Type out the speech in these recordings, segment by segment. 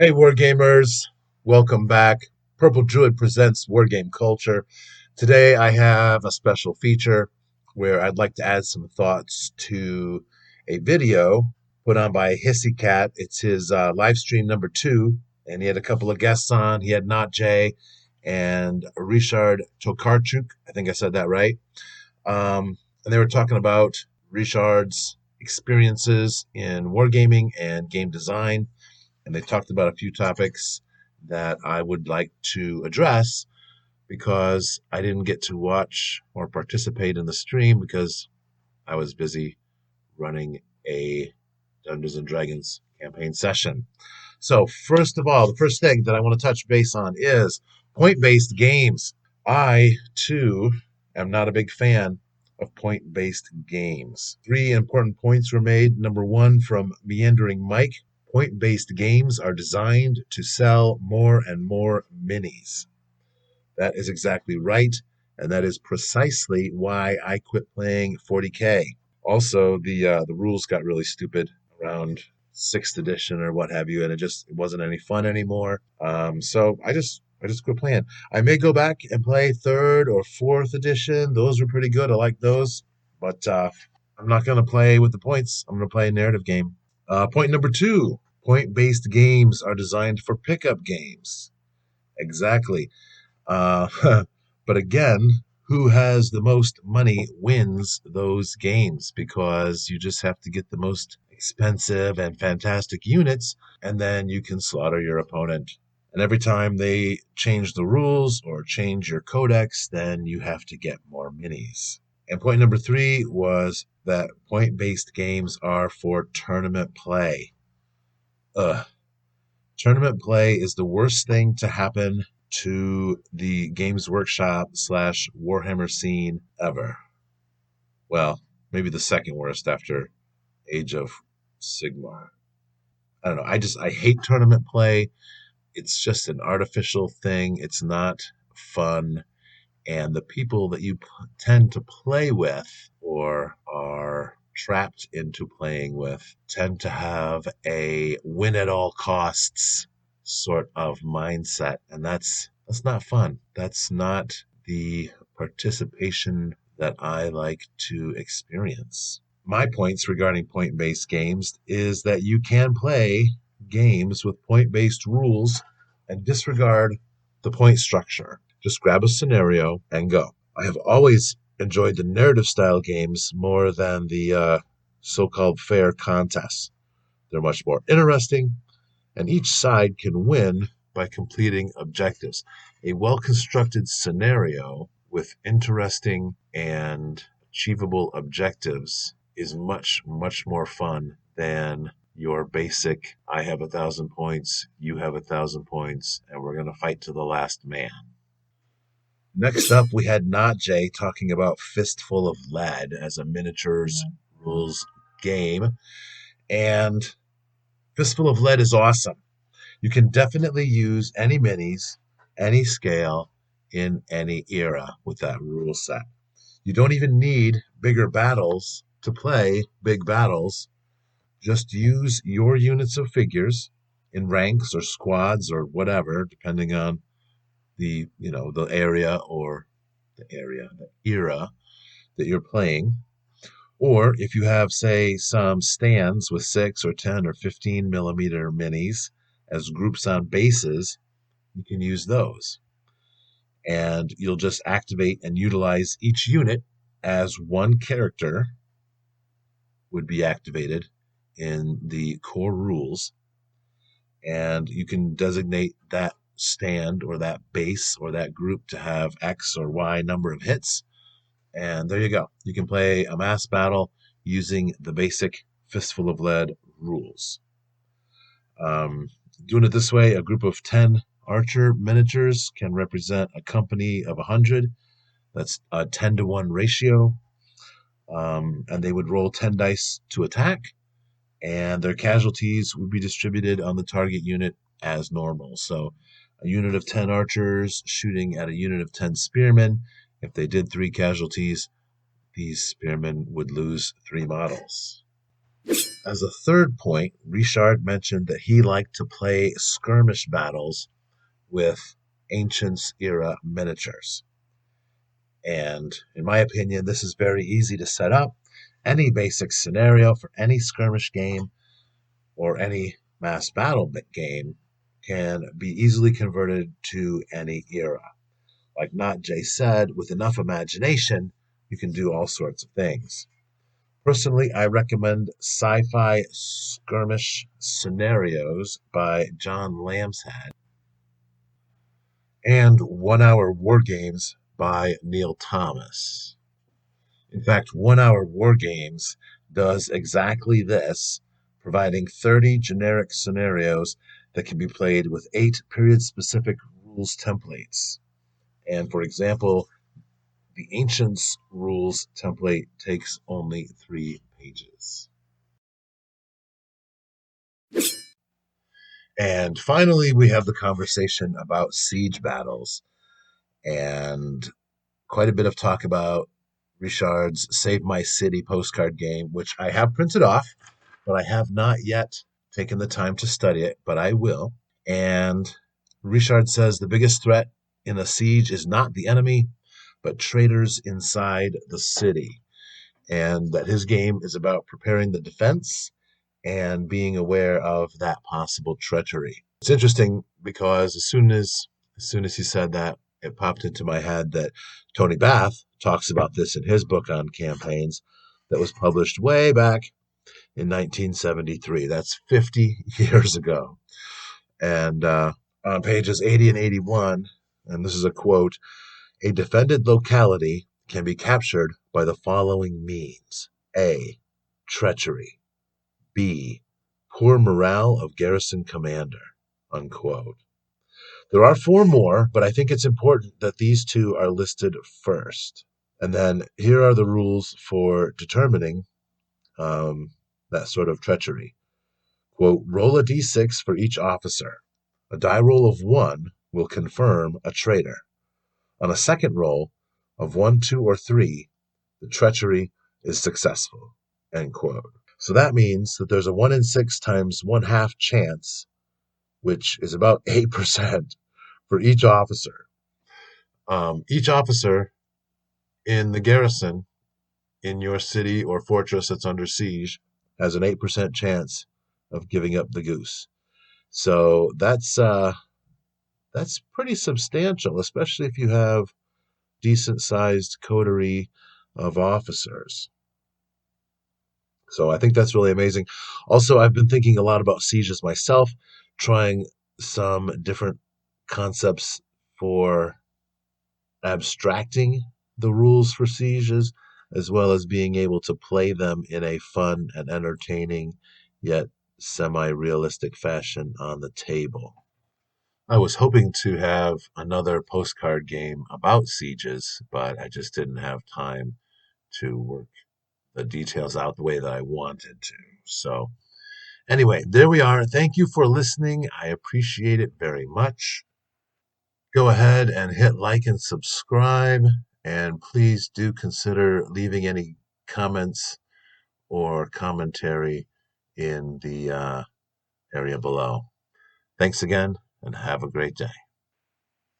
Hey, Wargamers, welcome back. Purple Druid presents Wargame Culture. Today I have a special feature where I'd like to add some thoughts to a video put on by HissyCat. It's his live stream number 2, and he had a couple of guests on. He had Not Jay and Richard Tokarczuk. I think I said that right. And they were talking about Richard's experiences in wargaming and game design, and they talked about a few topics that I would like to address because I didn't get to watch or participate in the stream because I was busy running a Dungeons and Dragons campaign session. So, first of all, the first thing that I want to touch base on is point based games. I, too, am not a big fan of point based games. 3 important points were made. Number 1 from Meandering Mike: point based games are designed to sell more and more minis. That is exactly right, and that is precisely why I quit playing 40K. Also, the rules got really stupid around 6th edition or what have you, and it wasn't any fun anymore. So I just quit playing. I may go back and play 3rd or 4th edition. Those were pretty good. I like those, but I'm not going to play with the points. I'm going to play a narrative game. Point number 2: point-based games are designed for pickup games. Exactly. Uh, but again, who has the most money wins those games, because you just have to get the most expensive and fantastic units, and then you can slaughter your opponent. And every time they change the rules or change your codex, then you have to get more minis. And point number 3 was that point-based games are for tournament play. Ugh. Tournament play is the worst thing to happen to the Games Workshop / Warhammer scene ever. Well, maybe the second worst after Age of Sigmar. I don't know. I hate tournament play. It's just an artificial thing. It's not fun. And the people that you tend to play with or are trapped into playing with tend to have a win at all costs sort of mindset, and that's not fun. That's not the participation that I like to experience. My points regarding point-based games is that you can play games with point-based rules and disregard the point structure. Just grab a scenario and go. I have always enjoyed the narrative style games more than the so-called fair contests. They're much more interesting, and each side can win by completing objectives. A well-constructed scenario with interesting and achievable objectives is much, much more fun than your basic, I have 1,000 points, you have 1,000 points, and we're going to fight to the last man. Next up, we had Not Jay talking about Fistful of Lead as a miniatures rules game. And Fistful of Lead is awesome. You can definitely use any minis, any scale, in any era with that rule set. You don't even need bigger battles to play big battles. Just use your units of figures in ranks or squads or whatever, depending on the area or the era that you're playing. Or if you have, say, some stands with 6 or 10 or 15 millimeter minis as groups on bases, you can use those. And you'll just activate and utilize each unit as one character would be activated in the core rules. And you can designate that stand or that base or that group to have X or Y number of hits. And there you go. You can play a mass battle using the basic Fistful of Lead rules. Doing it this way, a group of 10 archer miniatures can represent a company of 100. That's a 10-to-1 ratio. And they would roll 10 dice to attack, and their casualties would be distributed on the target unit as normal. So a unit of 10 archers shooting at a unit of 10 spearmen. If they did 3 casualties, these spearmen would lose 3 models. As a third point, Richard mentioned that he liked to play skirmish battles with Ancients era miniatures. And in my opinion, this is very easy to set up. Any basic scenario for any skirmish game or any mass battle game can be easily converted to any era. Like Not Jay said, with enough imagination, you can do all sorts of things. Personally, I recommend Sci-Fi Skirmish Scenarios by John Lambshead and 1 Hour War Games by Neil Thomas. In fact, 1 Hour War Games does exactly this, providing 30 generic scenarios that can be played with 8 period-specific rules templates. And for example, the Ancients rules template takes only 3 pages. And finally, we have the conversation about siege battles and quite a bit of talk about Richard's Save My City postcard game, which I have printed off, but I have not yet taken the time to study it, but I will. And Richard says the biggest threat in a siege is not the enemy, but traitors inside the city. And that his game is about preparing the defense and being aware of that possible treachery. It's interesting because as soon as he said that, it popped into my head that Tony Bath talks about this in his book on campaigns that was published way back in 1973. That's 50 years ago. And on pages 80 and 81, and this is a quote, a defended locality can be captured by the following means. A, treachery. B, poor morale of garrison commander, unquote. There are 4 more, but I think it's important that these 2 are listed first. And then here are the rules for determining that sort of treachery. Quote, roll a d6 for each officer. A die roll of 1 will confirm a traitor. On a second roll of 1, 2, or 3, the treachery is successful, end quote. So that means that there's a 1 in 6 times 1/2 chance, which is about 8% for each officer. Each officer in the garrison in your city or fortress that's under siege has an 8% chance of giving up the goose. So that's pretty substantial, especially if you have decent-sized coterie of officers. So I think that's really amazing. Also, I've been thinking a lot about sieges myself, trying some different concepts for abstracting the rules for sieges, as well as being able to play them in a fun and entertaining, yet semi-realistic fashion on the table. I was hoping to have another postcard game about sieges, but I just didn't have time to work the details out the way that I wanted to. So, anyway, there we are. Thank you for listening. I appreciate it very much. Go ahead and hit like and subscribe, and please do consider leaving any comments or commentary in the area below. Thanks again, and have a great day.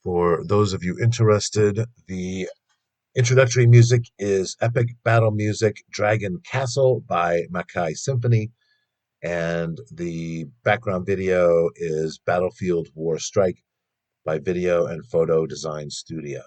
For those of you interested, the introductory music is Epic Battle Music Dragon Castle by Makai Symphony, and the background video is Battlefield War Strike by Video and Photo Design Studio.